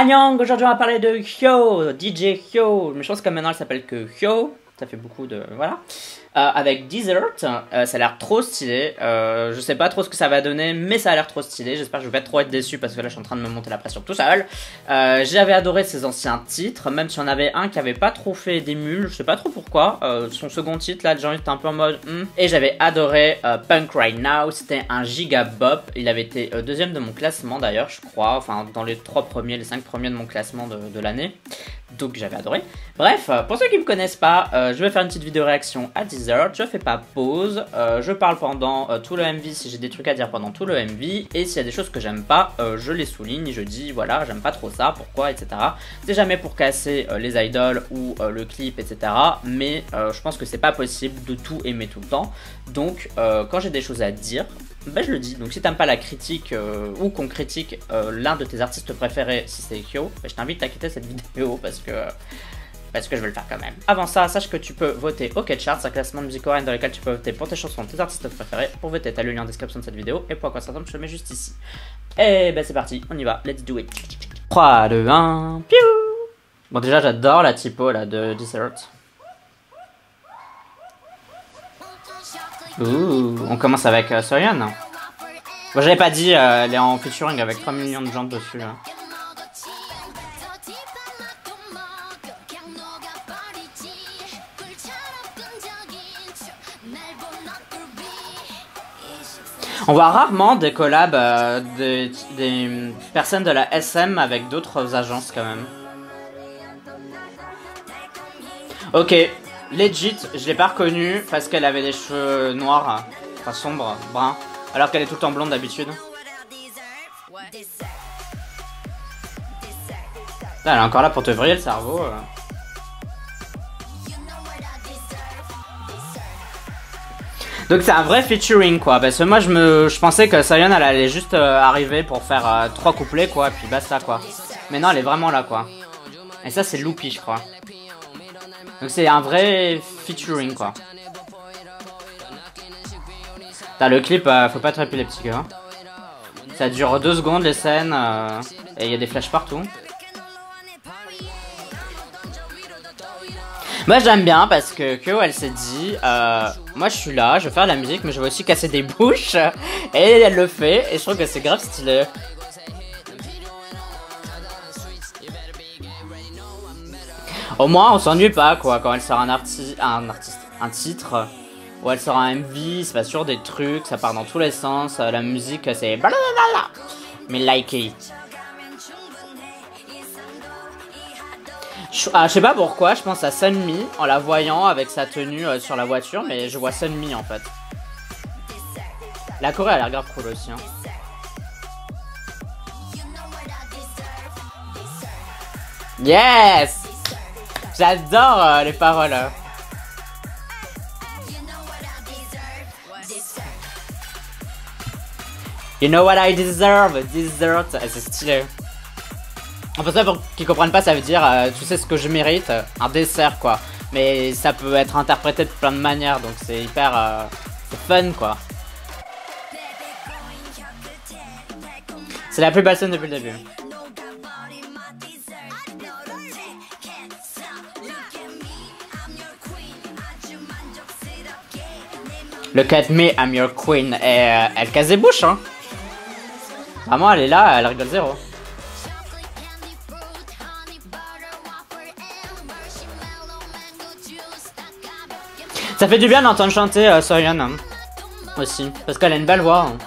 Annyeong, aujourd'hui on va parler de Hyo, DJ Hyo, mais je pense que maintenant elle s'appelle que Hyo, ça fait beaucoup de... voilà. Avec Desert, ça a l'air trop stylé, je sais pas trop ce que ça va donner, mais ça a l'air trop stylé, j'espère que je vais pas trop être déçu parce que là je suis en train de me monter la pression tout seul. J'avais adoré ses anciens titres, même si on avait un qui avait pas trop fait d'émule, je sais pas trop pourquoi, son second titre là, genre était un peu en mode et j'avais adoré Punk Right Now, c'était un giga bop, il avait été deuxième de mon classement d'ailleurs je crois, enfin dans les 3 premiers, les 5 premiers de mon classement de l'année. Donc j'avais adoré. Bref, pour ceux qui me connaissent pas, je vais faire une petite vidéo réaction à Desert. Je fais pas pause, je parle pendant tout le MV si j'ai des trucs à dire pendant tout le MV. Et s'il y a des choses que j'aime pas, je les souligne, je dis voilà, j'aime pas trop ça, pourquoi, etc. C'est jamais pour casser les idoles ou le clip, etc. Mais je pense que c'est pas possible de tout aimer tout le temps. Donc quand j'ai des choses à dire, ben je le dis. Donc si t'aimes pas la critique ou qu'on critique l'un de tes artistes préférés, si c'est Hyo, ben je t'invite à quitter cette vidéo parce que je vais le faire quand même. Avant ça, sache que tu peux voter OK Charts, un classement de musique coréenne dans lequel tu peux voter pour tes chansons, tes artistes préférés. Pour voter, t'as le lien en description de cette vidéo et pour quoi ça tombe, je te le mets juste ici. Et ben c'est parti, on y va, let's do it. 3, 2, 1, piou. Bon déjà j'adore la typo là de Desert. Ouh, on commence avec Soyeon. Bon, j'avais pas dit, elle est en featuring avec 3 millions de gens dessus. Hein. On voit rarement des collabs des personnes de la SM avec d'autres agences quand même. Ok. Legit, je l'ai pas reconnue parce qu'elle avait des cheveux noirs, enfin sombres, bruns, alors qu'elle est tout le temps blonde d'habitude. Là, elle est encore là pour te vriller le cerveau. Donc c'est un vrai featuring quoi, parce que moi je pensais que Soyeon elle allait juste arriver pour faire 3 couplets quoi, et puis basta quoi. Mais non, elle est vraiment là quoi. Et ça c'est Loopy je crois. Donc c'est un vrai featuring quoi. T'as le clip, faut pas être épileptique hein. Ça dure 2 secondes les scènes et il y a des flashs partout. Moi j'aime bien parce que Hyo elle s'est dit moi je suis là, je vais faire de la musique mais je vais aussi casser des bouches. Et elle le fait et je trouve que c'est grave stylé. Au moins on s'ennuie pas quoi quand elle sort un titre où elle sort un MV, c'est pas sûr des trucs, ça part dans tous les sens, la musique c'est blablabla. Mais like it. Je sais pas pourquoi, je pense à Sunmi en la voyant avec sa tenue sur la voiture, mais je vois Sunmi en fait. La Corée a l'air grave cool aussi. Hein. Yes! J'adore les paroles. You know what I deserve, dessert. C'est stylé. En fait, ça, pour qu'ils comprennent pas, ça veut dire tu sais ce que je mérite, un dessert quoi. Mais ça peut être interprété de plein de manières, donc c'est hyper c'est fun quoi. C'est la plus belle scène depuis le début. Look at me, I'm your queen. Et elle casse des bouches, hein. Vraiment, elle est là, elle rigole zéro. Ça fait du bien d'entendre chanter Soyeon hein, aussi, parce qu'elle a une belle voix. Hein.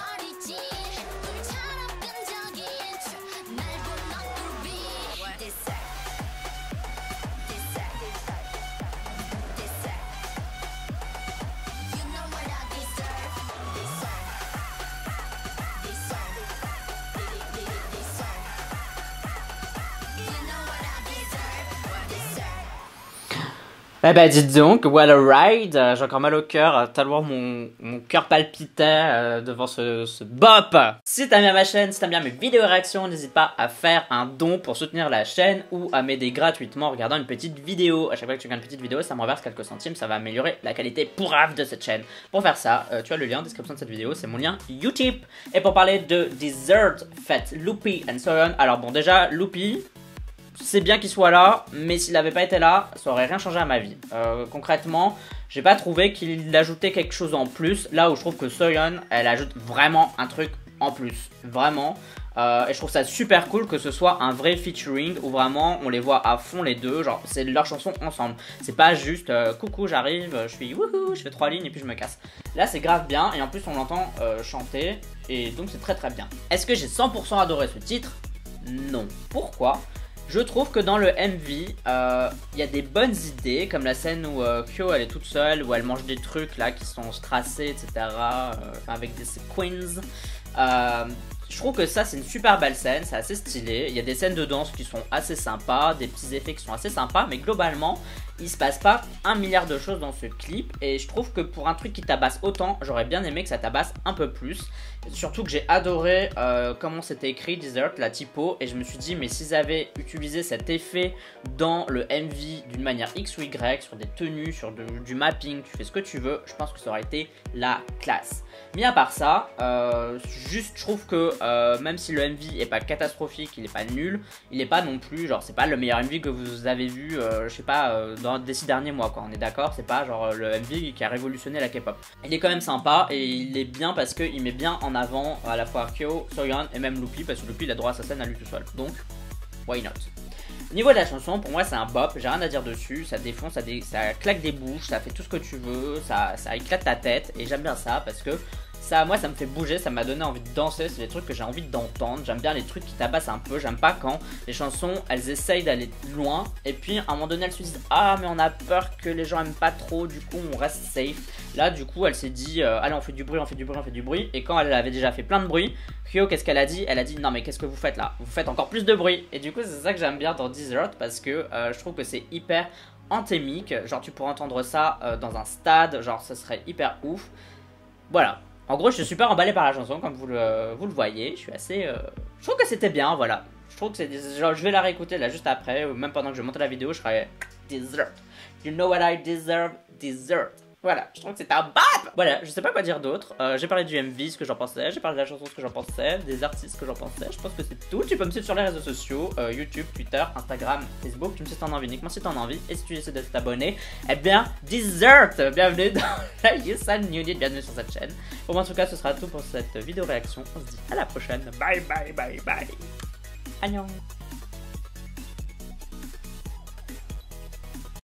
Eh ben dites donc, what a ride, j'ai encore mal au cœur, tellement mon cœur palpitait devant ce bop. Si t'aimes bien ma chaîne, si t'aimes bien mes vidéos réactions, n'hésite pas à faire un don pour soutenir la chaîne ou à m'aider gratuitement en regardant une petite vidéo. À chaque fois que tu regardes une petite vidéo, ça me reverse quelques centimes, ça va améliorer la qualité pourrave de cette chaîne. Pour faire ça, tu as le lien en description de cette vidéo, c'est mon lien YouTube. Et pour parler de Desert, faites Loopy and Soyeon. Alors bon déjà, Loopy, c'est bien qu'il soit là, mais s'il n'avait pas été là, ça aurait rien changé à ma vie. Concrètement, j'ai pas trouvé qu'il ajoutait quelque chose en plus, là où je trouve que Soyeon, elle ajoute vraiment un truc en plus, vraiment. Et je trouve ça super cool que ce soit un vrai featuring où vraiment on les voit à fond les deux, genre c'est leur chanson ensemble. C'est pas juste coucou j'arrive, je suis wouhou, je fais 3 lignes et puis je me casse. Là c'est grave bien et en plus on l'entend chanter et donc c'est très très bien. Est-ce que j'ai 100% adoré ce titre? Non. Pourquoi? Je trouve que dans le MV, il y a des bonnes idées, comme la scène où Kyo elle est toute seule, où elle mange des trucs là qui sont strassés, etc. Avec des sequins. Je trouve que ça c'est une super belle scène, c'est assez stylé. Il y a des scènes de danse qui sont assez sympas, des petits effets qui sont assez sympas, mais globalement il se passe pas un milliard de choses dans ce clip. Et je trouve que pour un truc qui tabasse autant, j'aurais bien aimé que ça tabasse un peu plus. Surtout que j'ai adoré comment c'était écrit Desert, la typo, et je me suis dit mais s'ils avaient utilisé cet effet dans le MV d'une manière X ou Y, sur des tenues, sur du mapping, tu fais ce que tu veux, je pense que ça aurait été la classe. Mais à part ça, juste je trouve que même si le MV est pas catastrophique, il est pas nul, il est pas non plus, genre c'est pas le meilleur MV que vous avez vu, je sais pas, dans des 6 derniers mois quoi, on est d'accord, c'est pas genre le MV qui a révolutionné la K-pop. Il est quand même sympa et il est bien parce qu'il met bien en avant à la fois Kyo, Soyeon et même Loopy, parce que Loopy il a droit à sa scène à lui tout seul, donc why not. Au niveau de la chanson, pour moi c'est un bop, j'ai rien à dire dessus, ça défonce, ça claque des bouches, ça fait tout ce que tu veux, ça éclate ta tête et j'aime bien ça parce que ça, moi ça me fait bouger, ça m'a donné envie de danser, c'est des trucs que j'ai envie d'entendre, j'aime bien les trucs qui tabassent un peu, j'aime pas quand les chansons elles essayent d'aller loin et puis à un moment donné elles se disent ah mais on a peur que les gens aiment pas trop, du coup on reste safe. Là du coup elle s'est dit allez on fait du bruit, on fait du bruit, on fait du bruit, et quand elle avait déjà fait plein de bruit, Kyo qu'est-ce qu'elle a dit? Elle a dit non mais qu'est-ce que vous faites là? Vous faites encore plus de bruit. Et du coup c'est ça que j'aime bien dans Desert parce que je trouve que c'est hyper anthémique, genre tu pourrais entendre ça dans un stade, genre ça serait hyper ouf. Voilà. En gros, je suis super emballé par la chanson, comme vous le voyez. Je suis assez. Je trouve que c'était bien, voilà. Je trouve que c'est. Genre, je vais la réécouter là juste après, ou même pendant que je monte la vidéo, je serai. Dessert. You know what I deserve? Dessert. Voilà, je trouve que c'est un bop. Voilà, je sais pas quoi dire d'autre. J'ai parlé du MV, ce que j'en pensais. J'ai parlé de la chanson, ce que j'en pensais. Des artistes, ce que j'en pensais. Je pense que c'est tout. Tu peux me suivre sur les réseaux sociaux YouTube, Twitter, Instagram, Facebook. Tu me suis si t'en as envie, uniquement si t'en as envie. Et si tu décides de t'abonner, eh bien, Desert. Bienvenue dans la Yusan Unit. Bienvenue sur cette chaîne. Pour moi, en tout cas, ce sera tout pour cette vidéo réaction. On se dit à la prochaine. Bye, bye, bye, bye. Annyeong.